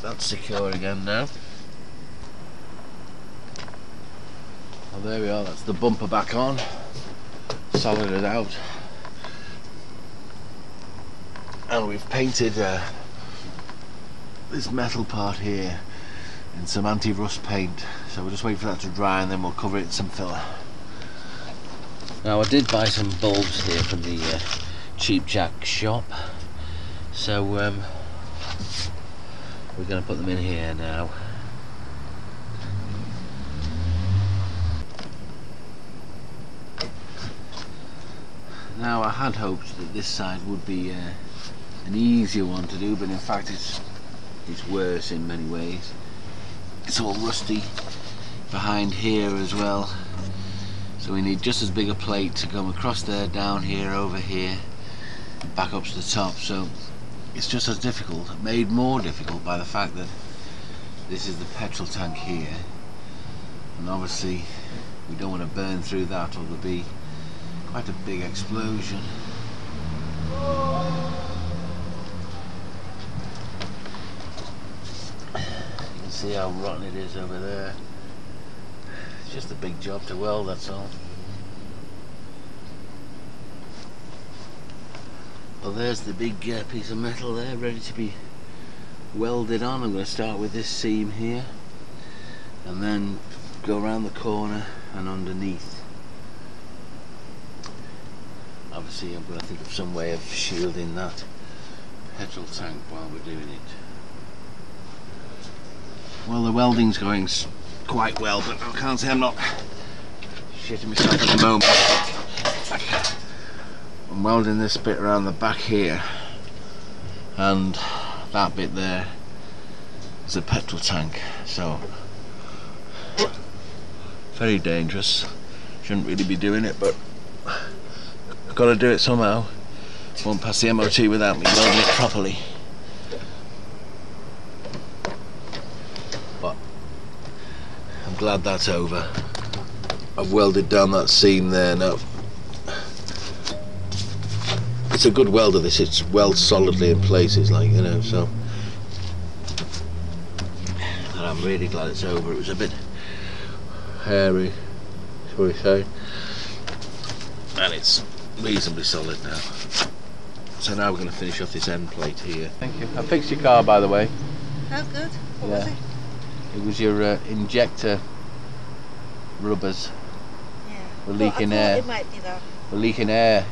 That's secure again now. Well, there we are, that's the bumper back on, soldered out, and we've painted this metal part here in some anti-rust paint, so we'll just wait for that to dry and then we'll cover it in some filler. Now I did buy some bulbs here from the Cheap Jack shop, so we're going to put them in here now. Now I had hoped that this side would be an easier one to do, but in fact it's worse in many ways. It's all rusty behind here as well, so we need just as big a plate to come across there, down here, over here, back up to the top. So it's just as difficult, made more difficult by the fact that this is the petrol tank here, and obviously we don't want to burn through that or there'll be quite a big explosion. You can see how rotten it is over there. It's just a big job to weld, that's all. Well, there's the big piece of metal there, ready to be welded on. I'm going to start with this seam here and then go around the corner and underneath. Obviously I'm going to think of some way of shielding that petrol tank while we're doing it. Well, the welding's going quite well, but I can't say I'm not shitting myself at the moment. I'm welding this bit around the back here, and that bit there is a petrol tank, so very dangerous. Shouldn't really be doing it, but I've got to do it somehow. Won't pass the MOT without me welding it properly. But I'm glad that's over. I've welded down that seam there now. It's a good welder, this. It's weld solidly in places, like, you know, so. And I'm really glad it's over. It was a bit hairy, shall we say. And it's reasonably solid now. So now we're going to finish off this end plate here. Thank you. I fixed your car, by the way. Oh, good. What was it? It was your injector rubbers. Yeah. We're leaking air. It might be that. We're leaking air.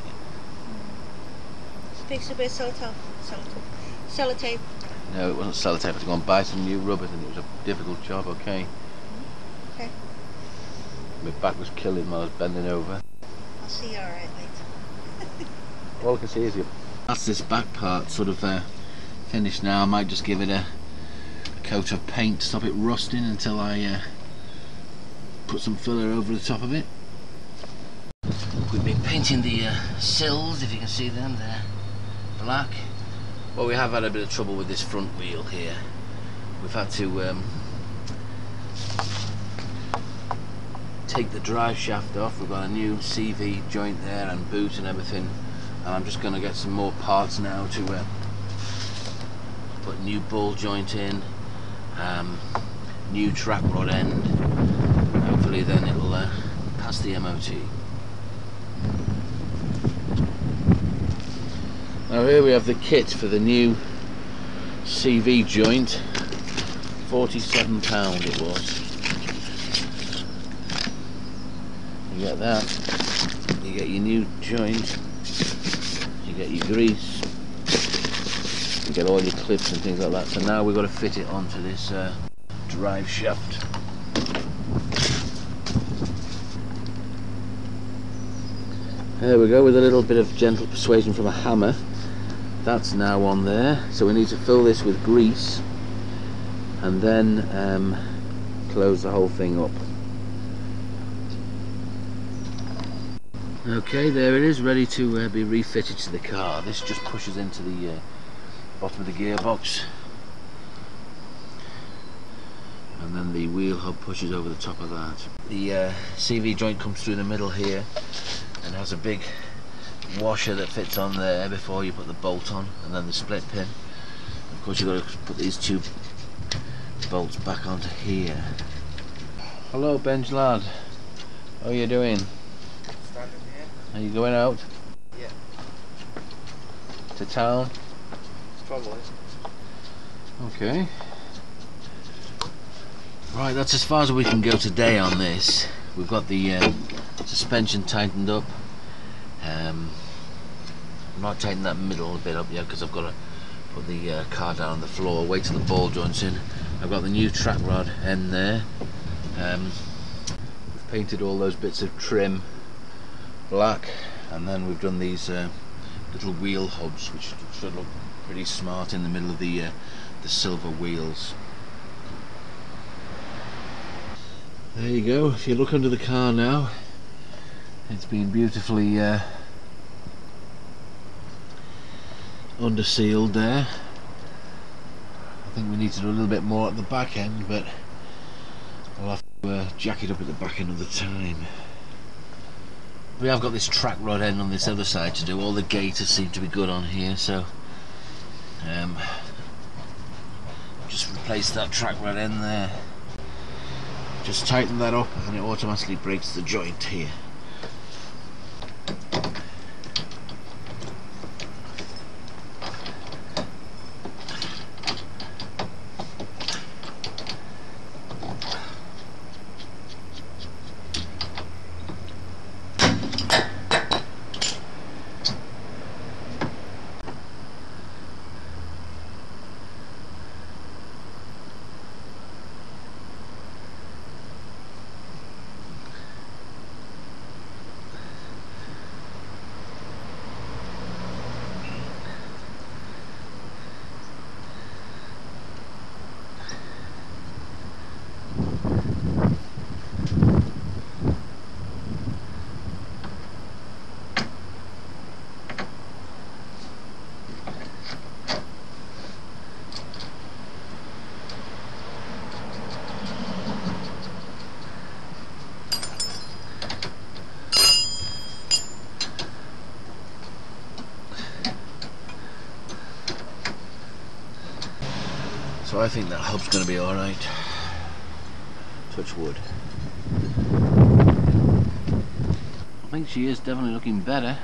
Fix a bit of sellotape. No, it wasn't sellotape. I had to go and buy some new rubbers, and it was a difficult job. Okay. Okay. My back was killing while I was bending over. I'll see you alright later. All I can see is you. That's this back part sort of finished now. I might just give it a coat of paint to stop it rusting until I put some filler over the top of it. We've been painting the sills, if you can see them, they're black. Well, we have had a bit of trouble with this front wheel here. We've had to take the drive shaft off. We've got a new CV joint there and boot and everything, and I'm just going to get some more parts now to put a new ball joint in, new track rod end. Hopefully then it'll pass the MOT. Now here we have the kit for the new CV joint. £47 it was. You get that, you get your new joint, you get your grease, you get all your clips and things like that. So now we've got to fit it onto this drive shaft. There we go, with a little bit of gentle persuasion from a hammer. That's now on there, so we need to fill this with grease and then close the whole thing up. Okay, there it is, ready to be refitted to the car. This just pushes into the bottom of the gearbox, and then the wheel hub pushes over the top of that. The CV joint comes through the middle here and has a big washer that fits on there before you put the bolt on, and then the split pin. Of course, you've got to put these two bolts back onto here. Hello, Benj lad. How are you doing? Standing here? Are you going out? Yeah. To town? Probably. Okay. Right, that's as far as we can go today on this. We've got the suspension tightened up. I'm not tightening that middle bit up yet because I've got to put the car down on the floor, wait till the ball joints in. I've got the new track rod end there. We've painted all those bits of trim black, and then we've done these little wheel hubs which should look pretty smart in the middle of the silver wheels. There you go. If you look under the car now, it's been beautifully under sealed there. I think we need to do a little bit more at the back end, but I'll have to jack it up at the back another time. We have got this track rod end on this other side to do. All the gaiters seem to be good on here, so just replace that track rod end there. Just tighten that up and it automatically breaks the joint here. So I think that hub's going to be alright. Touch wood. I think she is definitely looking better.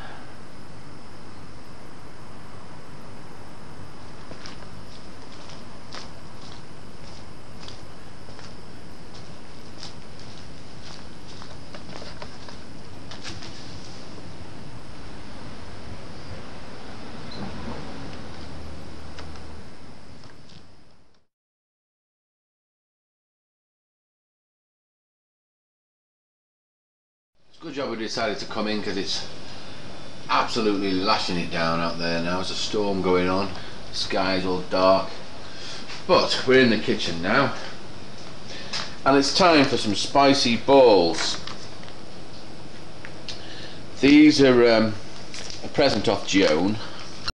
Good job we decided to come in because it's absolutely lashing it down out there now. There's a storm going on, the sky's all dark, but we're in the kitchen now and it's time for some spicy balls. These are a present off Joan.